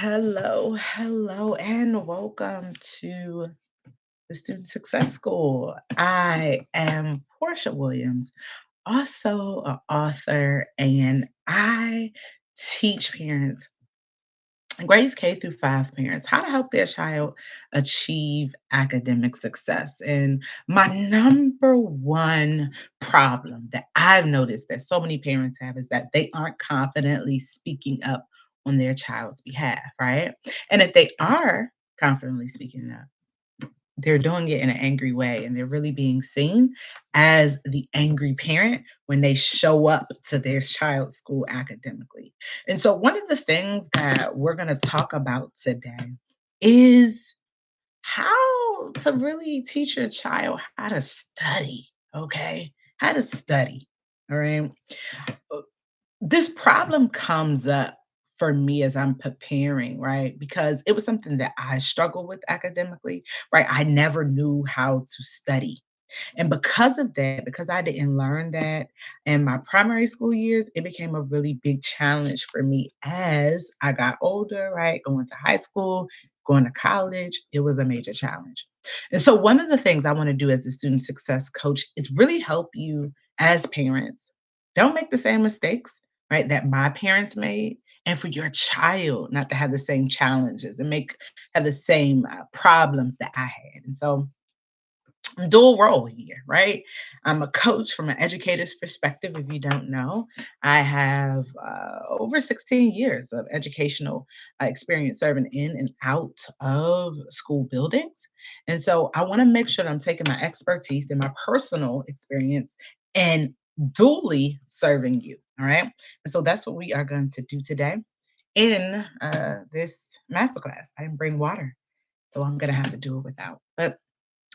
Hello, and welcome to the Student Success School. I am Portia Williams, also an author, and I teach parents, grades K through 5 parents, how to help their child achieve academic success. And my number one problem that I've noticed that so many parents have is that they aren't confidently speaking up on their child's behalf, right? And if they are confidently speaking up, they're doing it in an angry way, and they're really being seen as the angry parent when they show up to their child's school academically. And so, one of the things that we're going to talk about today is how to really teach your child how to study. Okay. How to study. All right. This problem comes up for me as I'm preparing, right? Because it was something that I struggled with academically, right? I never knew how to study. And because of that, because I didn't learn that in my primary school years, it became a really big challenge for me as I got older, right? Going to high school, going to college, it was a major challenge. And so, one of the things I want to do as the student success coach is really help you as parents. Don't make the same mistakes, right, that my parents made. And for your child not to have the same challenges and have the same problems that I had. And so, dual role here, right? I'm a coach from an educator's perspective. If you don't know, I have over 16 years of educational experience serving in and out of school buildings. And so I want to make sure that I'm taking my expertise and my personal experience and duly serving you. All right. And so that's what we are going to do today in this masterclass. I didn't bring water, so I'm going to have to do it without. But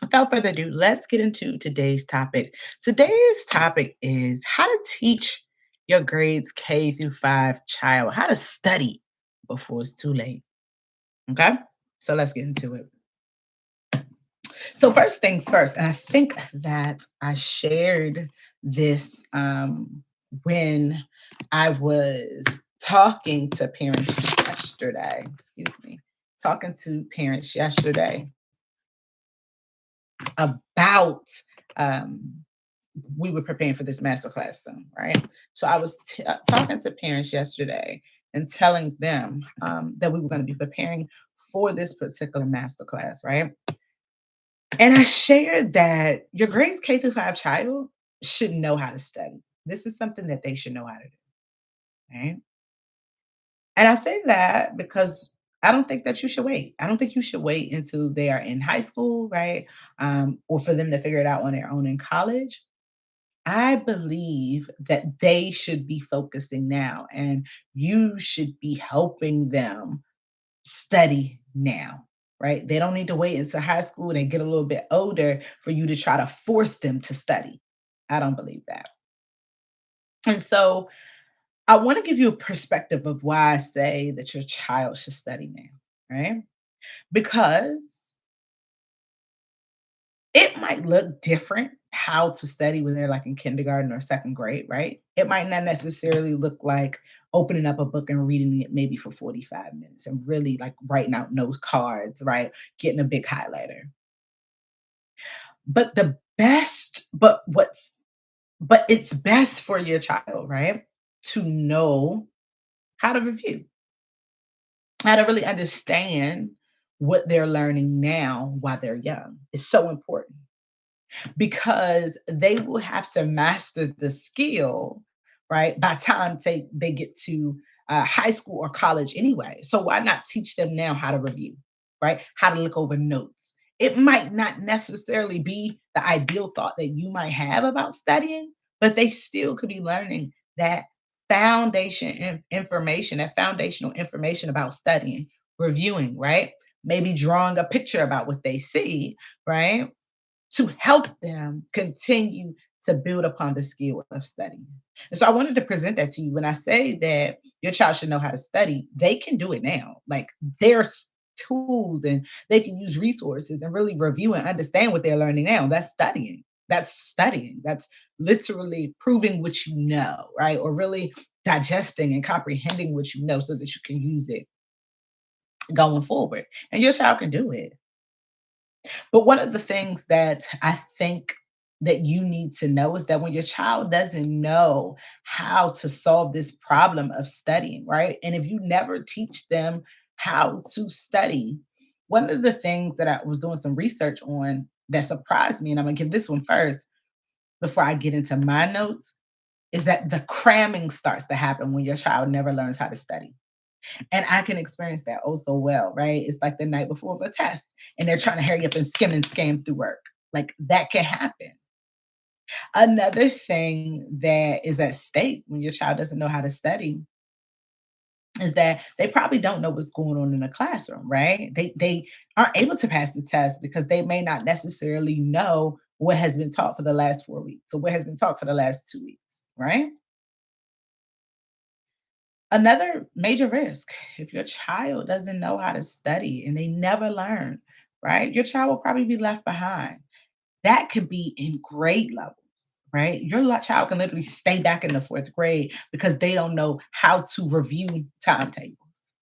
without further ado, let's get into today's topic. Today's topic is how to teach your grades K through 5 child how to study before it's too late. Okay? So let's get into it. So, first things first, and I think that I shared this when I was talking to parents yesterday. Excuse me. Talking to parents yesterday about um, we were preparing for this master class soon, right? So I was talking to parents yesterday and telling them that we were going to be preparing for this particular master class, right? And I shared that your grades K through 5 child should know how to study. This is something that they should know how to do, right? And I say that because I don't think that you should wait. I don't think you should wait until they are in high school, right? Or for them to figure it out on their own in college. I believe that they should be focusing now, and you should be helping them study now, right? They don't need to wait until high school and they get a little bit older for you to try to force them to study. I don't believe that. And so I want to give you a perspective of why I say that your child should study now, right? Because it might look different how to study when they're, like, in kindergarten or 2nd grade, right? It might not necessarily look like opening up a book and reading it maybe for 45 minutes and really, like, writing out notes cards, right? Getting a big highlighter. But the best but what's but it's best for your child, right, to know how to review, how to really understand what they're learning now while they're young. It's so important. Because they will have to master the skill, right? By time they get to high school or college anyway. So why not teach them now how to review, right? How to look over notes. It might not necessarily be the ideal thought that you might have about studying, but they still could be learning that information, that foundational information about studying, reviewing, right? Maybe drawing a picture about what they see, right? To help them continue to build upon the skill of studying. And so I wanted to present that to you. When I say that your child should know how to study, they can do it now. Like there's tools and they can use resources and really review and understand what they're learning now. That's studying. That's studying. That's literally proving what you know, right? Or really digesting and comprehending what you know so that you can use it going forward. And your child can do it. But one of the things that I think that you need to know is that when your child doesn't know how to solve this problem of studying, right? And if you never teach them how to study, one of the things that I was doing some research on that surprised me, and I'm gonna give this one first before I get into my notes, is that the cramming starts to happen when your child never learns how to study. And I can experience that oh so well, right? It's like the night before of a test and they're trying to hurry up and skim and scan through work. Like that can happen. Another thing that is at stake when your child doesn't know how to study is that they probably don't know what's going on in the classroom, right? They aren't able to pass the test because they may not necessarily know what has been taught for the last 4 weeks or what has been taught for the last 2 weeks, right? Another major risk, if your child doesn't know how to study and they never learn, right? Your child will probably be left behind. That could be in grade levels, right? Your child can literally stay back in the fourth grade because they don't know how to review timetables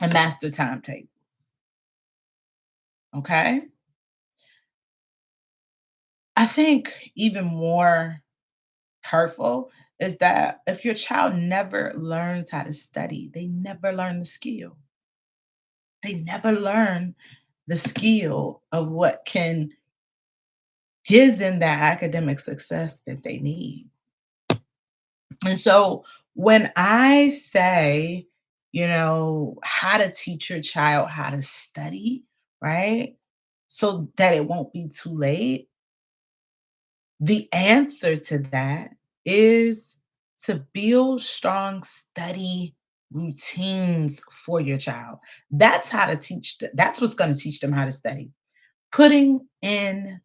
and master timetables. Okay. I think even more hurtful is that if your child never learns how to study, they never learn the skill. They never learn the skill of what can give them that academic success that they need. And so when I say, how to teach your child how to study, right? So that it won't be too late, the answer to that is to build strong study routines for your child. That's how to teach, that's what's going to teach them how to study. Putting in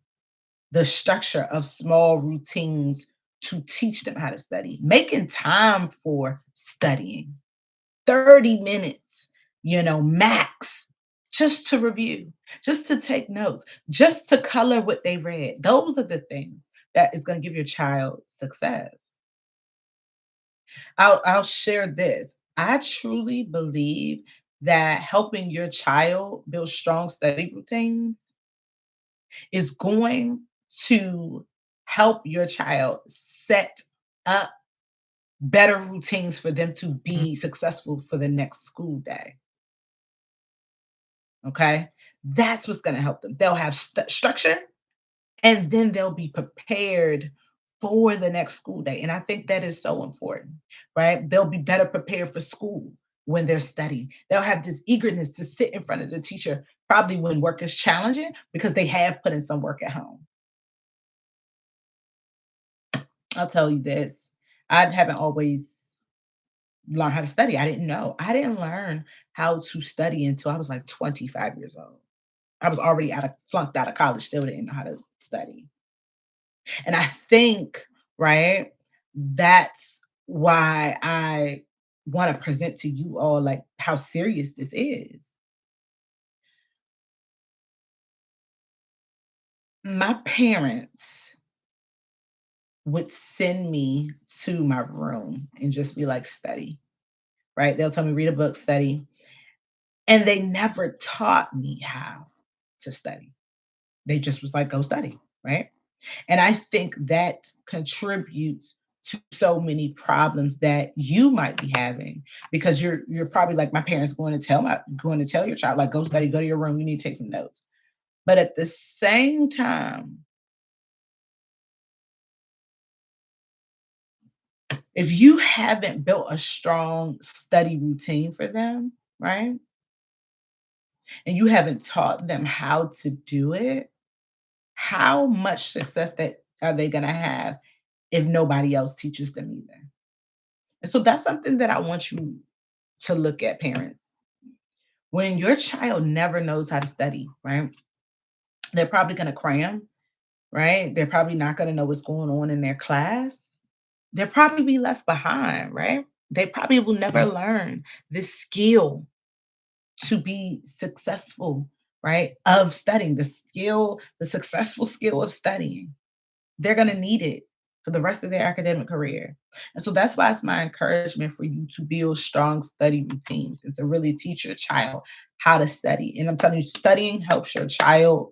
the structure of small routines to teach them how to study, making time for studying, 30 minutes, max, just to review, just to take notes, just to color what they read. Those are the things that is going to give your child success. I'll share this. I truly believe that helping your child build strong study routines is going to help your child set up better routines for them to be successful for the next school day. Okay. That's what's going to help them. They'll have structure and then they'll be prepared for the next school day. And I think that is so important, right? They'll be better prepared for school when they're studying. They'll have this eagerness to sit in front of the teacher, probably when work is challenging, because they have put in some work at home. I'll tell you this. I haven't always learned how to study. I didn't know. I didn't learn how to study until I was like 25 years old. I was already flunked out of college, still didn't know how to study. And I think, right, that's why I want to present to you all like how serious this is. My parents would send me to my room and just be like, study, right? They'll tell me, read a book, study. And they never taught me how to study. They just was like, go study, right? And I think that contributes to so many problems that you might be having because you're probably like my parents going to tell your child like go study, go to your room, you need to take some notes. But at the same time, if you haven't built a strong study routine for them, right? And you haven't taught them how to do it, how much success that are they going to have if nobody else teaches them either? And so that's something that I want you to look at, parents. When your child never knows how to study, right? They're probably going to cram, right? They're probably not going to know what's going on in their class. They'll probably be left behind, right? They probably will never learn this skill to be successful, right? Of studying, the successful skill of studying. They're going to need it for the rest of their academic career. And so that's why it's my encouragement for you to build strong study routines and to really teach your child how to study. And I'm telling you, studying helps your child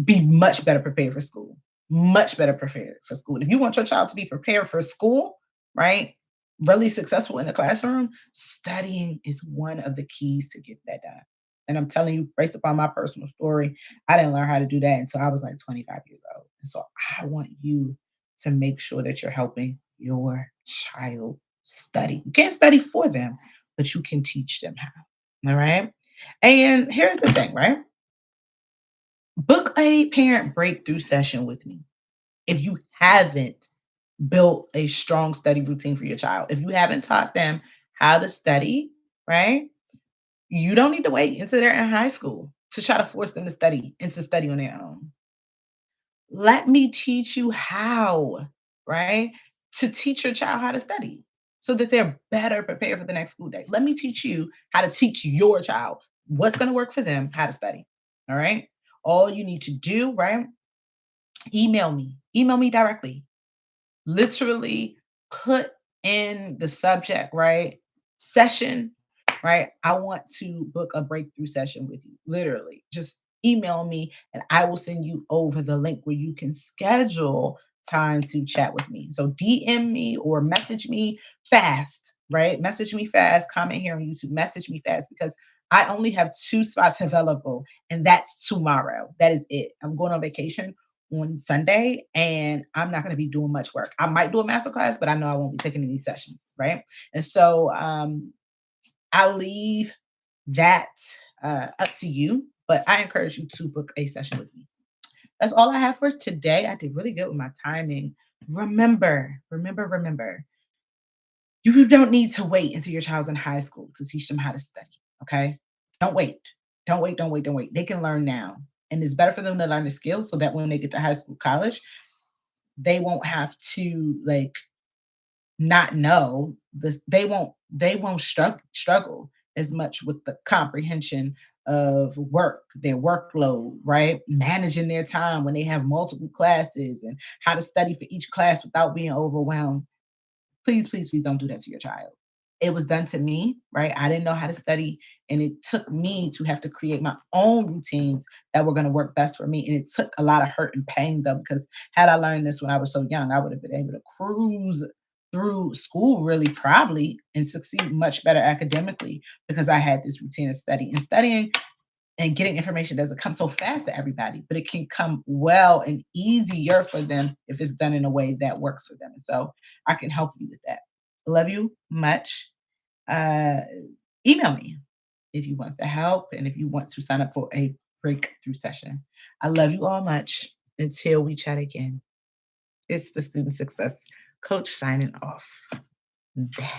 be much better prepared for school. Much better prepared for school. And if you want your child to be prepared for school, right? Really successful in the classroom, studying is one of the keys to get that done. And I'm telling you, based upon my personal story, I didn't learn how to do that until I was like 25 years old. And so I want you to make sure that you're helping your child study. You can't study for them, but you can teach them how. All right. And here's the thing, right? Book a parent breakthrough session with me. If you haven't built a strong study routine for your child, if you haven't taught them how to study, right? You don't need to wait until they're in high school to try to force them to study and to study on their own. Let me teach you how, right? To teach your child how to study so that they're better prepared for the next school day. Let me teach you how to teach your child what's going to work for them, how to study. All right. All you need to do, right? Email me directly. Literally put in the subject, right? Session, right? I want to book a breakthrough session with you. Literally, just email me and I will send you over the link where you can schedule time to chat with me. So DM me or message me fast, right? Message me fast, comment here on YouTube, message me fast because I only have 2 spots available and that's tomorrow. That is it. I'm going on vacation on Sunday, and I'm not going to be doing much work. I might do a master class, but I know I won't be taking any sessions, right? And so I'll leave that up to you, but I encourage you to book a session with me. That's all I have for today. I did really good with my timing. Remember, you don't need to wait until your child's in high school to teach them how to study. Okay. Don't wait. Don't wait. They can learn now. And it's better for them to learn the skills so that when they get to high school, college, they won't have to like not know this. They won't struggle as much with the comprehension of work, their workload, right? Managing their time when they have multiple classes and how to study for each class without being overwhelmed. Please don't do that to your child. It was done to me, right? I didn't know how to study, and it took me to have to create my own routines that were going to work best for me. And it took a lot of hurt and pain, though, because had I learned this when I was so young, I would have been able to cruise through school really probably and succeed much better academically because I had this routine of study. And studying and getting information doesn't come so fast to everybody, but it can come well and easier for them if it's done in a way that works for them. And so I can help you with that. Love you much. Uh, Email me if you want the help and if you want to sign up for a breakthrough session. I love you all much. Until we chat again, it's the Student Success Coach signing off. Bye.